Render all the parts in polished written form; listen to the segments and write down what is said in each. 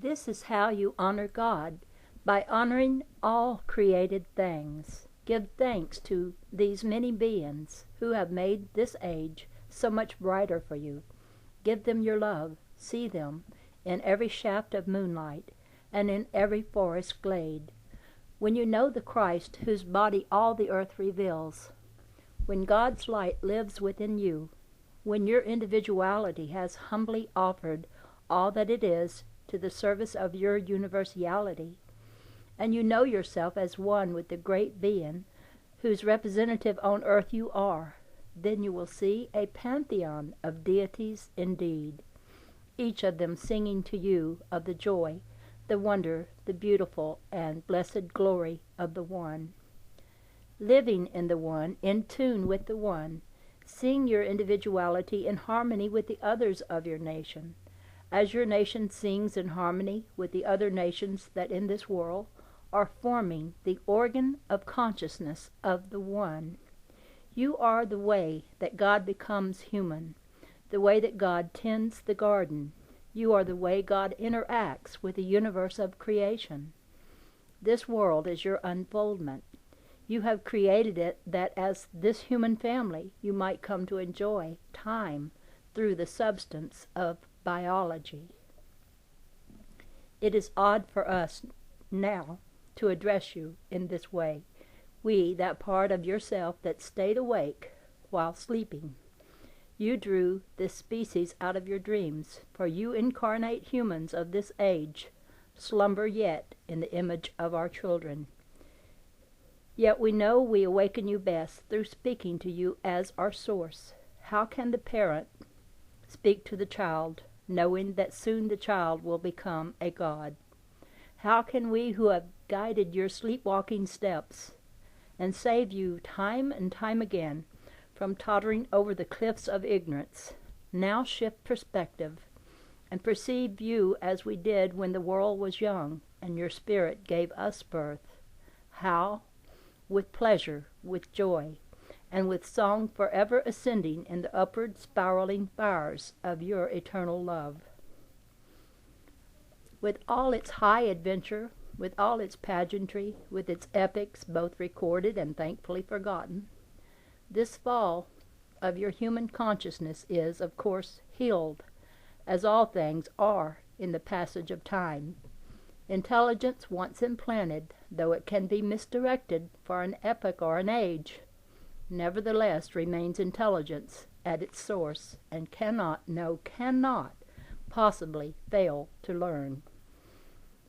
This is how you honor God, by honoring all created things. Give thanks to these many beings who have made this age so much brighter for you. Give them your love. See them in every shaft of moonlight and in every forest glade. When you know the Christ whose body all the earth reveals, when God's light lives within you, when your individuality has humbly offered all that it is to the service of your universality, and you know yourself as one with the great being whose representative on earth you are, then you will see a pantheon of deities indeed, each of them singing to you of the joy, the wonder, the beautiful and blessed glory of the One. Living in the One, in tune with the One, seeing your individuality in harmony with the others of your nation, as your nation sings in harmony with the other nations that in this world are forming the organ of consciousness of the One. You are the way that God becomes human, the way that God tends the garden. You are the way God interacts with the universe of creation. This world is your unfoldment. You have created it that as this human family you might come to enjoy time through the substance of biology. It is odd for us now to address you in this way, we, that part of yourself that stayed awake while sleeping. You drew this species out of your dreams, for you incarnate humans of this age slumber yet in the image of our children. Yet we know we awaken you best through speaking to you as our source. How can the parent speak to the child, knowing that soon the child will become a god? How can we who have guided your sleepwalking steps and saved you time and time again from tottering over the cliffs of ignorance, now shift perspective and perceive you as we did when the world was young and your spirit gave us birth? How? With pleasure, with joy, and with song forever ascending in the upward spiraling fires of your eternal love. With all its high adventure, with all its pageantry, with its epics both recorded and thankfully forgotten, this fall of your human consciousness is, of course, healed, as all things are in the passage of time. Intelligence once implanted, though it can be misdirected for an epoch or an age, nevertheless remains intelligence at its source and cannot possibly fail to learn.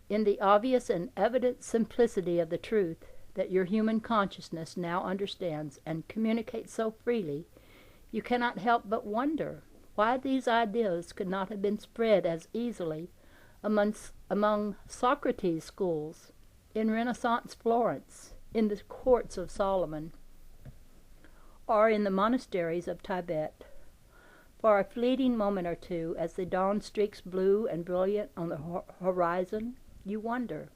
In the obvious and evident simplicity of the truth that your human consciousness now understands and communicates so freely, you cannot help but wonder why these ideas could not have been spread as easily among Socrates' schools, in Renaissance Florence, in the courts of Solomon, or in the monasteries of Tibet. For a fleeting moment or two, as the dawn streaks blue and brilliant on the horizon, you wonder,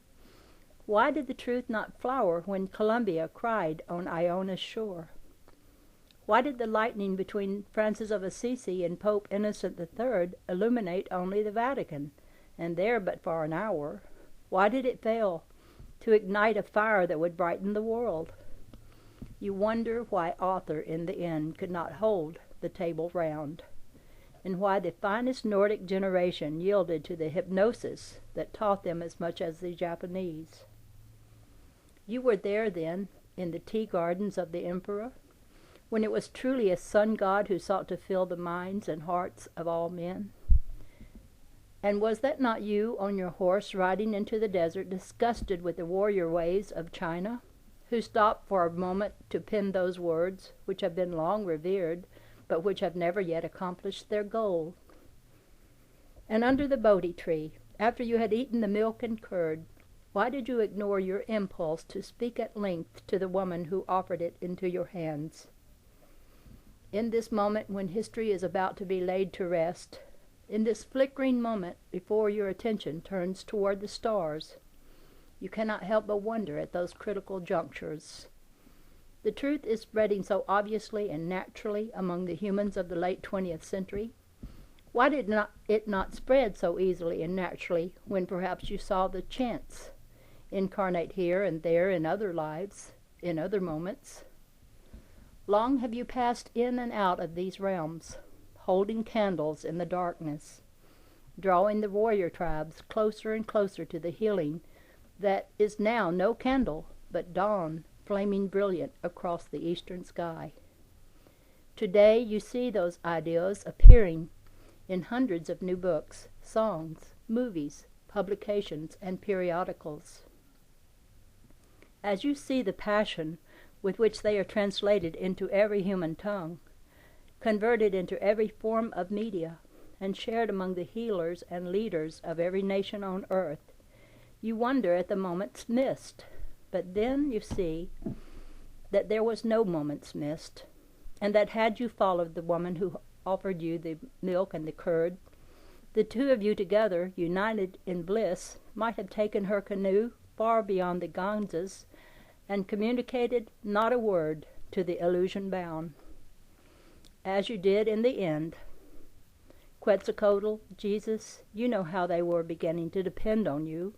why did the truth not flower when Columbia cried on Iona's shore? Why did the lightning between Francis of Assisi and Pope Innocent III illuminate only the Vatican, and there but for an hour? Why did it fail to ignite a fire that would brighten the world? You wonder why Arthur in the end could not hold the table round, and why the finest Nordic generation yielded to the hypnosis that taught them as much as the Japanese. You were there then, in the tea gardens of the emperor, when it was truly a sun god who sought to fill the minds and hearts of all men. And was that not you on your horse riding into the desert, disgusted with the warrior ways of China, who stopped for a moment to pen those words which have been long revered, but which have never yet accomplished their goal? And under the Bodhi tree, after you had eaten the milk and curd, why did you ignore your impulse to speak at length to the woman who offered it into your hands? In this moment when history is about to be laid to rest, in this flickering moment before your attention turns toward the stars, you cannot help but wonder at those critical junctures. The truth is spreading so obviously and naturally among the humans of the late 20th century, Why did it not spread so easily and naturally when perhaps you saw the chance incarnate here and there in other lives, in other moments? Long have you passed in and out of these realms, holding candles in the darkness, drawing the warrior tribes closer and closer to the healing that is now no candle, but dawn flaming brilliant across the eastern sky. Today you see those ideas appearing in hundreds of new books, songs, movies, publications, and periodicals. As you see the passion with which they are translated into every human tongue, converted into every form of media, and shared among the healers and leaders of every nation on earth, you wonder at the moments missed. But then you see that there was no moments missed, and that had you followed the woman who offered you the milk and the curd, the two of you together, united in bliss, might have taken her canoe far beyond the Ganges and communicated not a word to the illusion bound. As you did in the end. Quetzalcoatl, Jesus, you know how they were beginning to depend on you.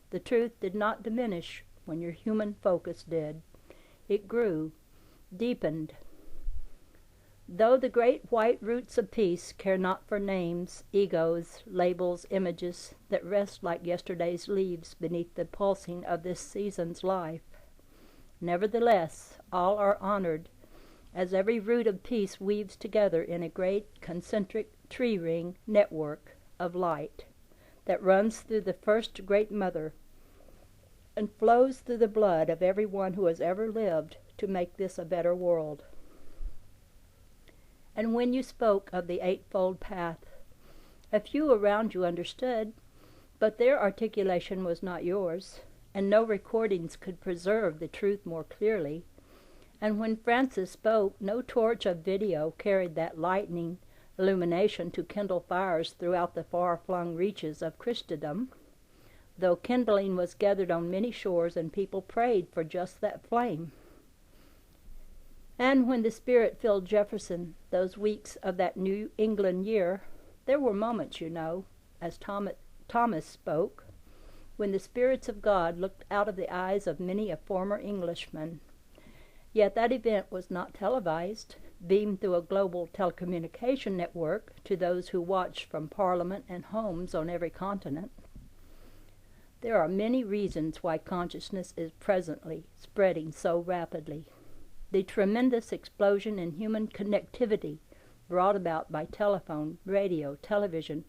The truth did not diminish when your human focus did. It grew, deepened. Though the great white roots of peace care not for names, egos, labels, images that rest like yesterday's leaves beneath the pulsing of this season's life, nevertheless all are honored as every root of peace weaves together in a great concentric tree ring network of light that runs through the first great mother and flows through the blood of every one who has ever lived to make this a better world. And when you spoke of the Eightfold Path, a few around you understood, but their articulation was not yours, and no recordings could preserve the truth more clearly. And when Francis spoke, no torch of video carried that lightning illumination to kindle fires throughout the far-flung reaches of Christendom, though kindling was gathered on many shores and people prayed for just that flame. And when the Spirit filled Jefferson those weeks of that New England year, there were moments, you know, as Thomas spoke, when the spirits of God looked out of the eyes of many a former Englishman. Yet that event was not televised, beamed through a global telecommunication network to those who watched from Parliament and homes on every continent. There are many reasons why consciousness is presently spreading so rapidly. The tremendous explosion in human connectivity brought about by telephone, radio, television,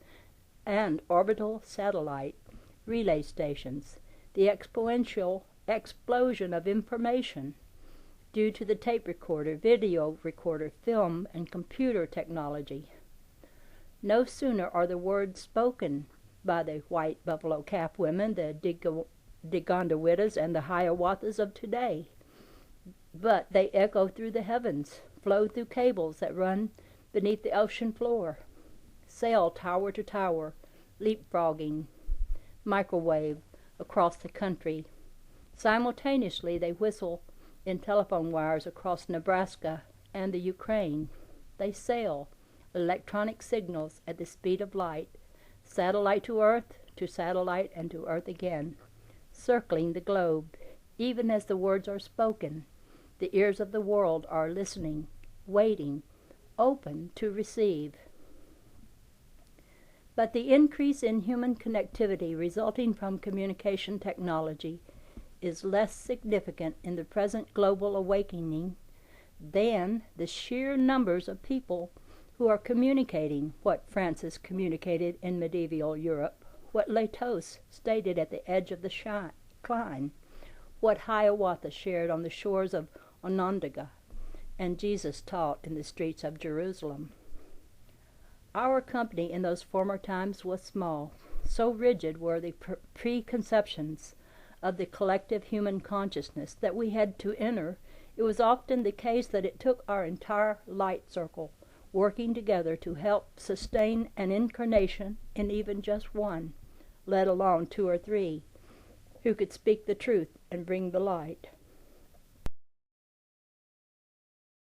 and orbital satellite relay stations, the exponential explosion of information due to the tape recorder, video recorder, film, and computer technology. No sooner are the words spoken by the white buffalo calf women, the Digondawitas, and the Hiawathas of today, but they echo through the heavens, flow through cables that run beneath the ocean floor, sail tower to tower, leapfrogging, microwave across the country. Simultaneously, they whistle in telephone wires across Nebraska and the Ukraine. They sail, electronic signals at the speed of light, satellite to Earth, to satellite, and to Earth again, circling the globe. Even as the words are spoken, the ears of the world are listening, waiting, open to receive. But the increase in human connectivity resulting from communication technology is less significant in the present global awakening than the sheer numbers of people who are communicating what Francis communicated in medieval Europe, what Latos stated at the edge of the Klein, what Hiawatha shared on the shores of Onondaga, and Jesus taught in the streets of Jerusalem. Our company in those former times was small. So rigid were the preconceptions of the collective human consciousness that we had to enter. It was often the case that it took our entire light circle working together to help sustain an incarnation in even just one, let alone two or three, who could speak the truth and bring the light.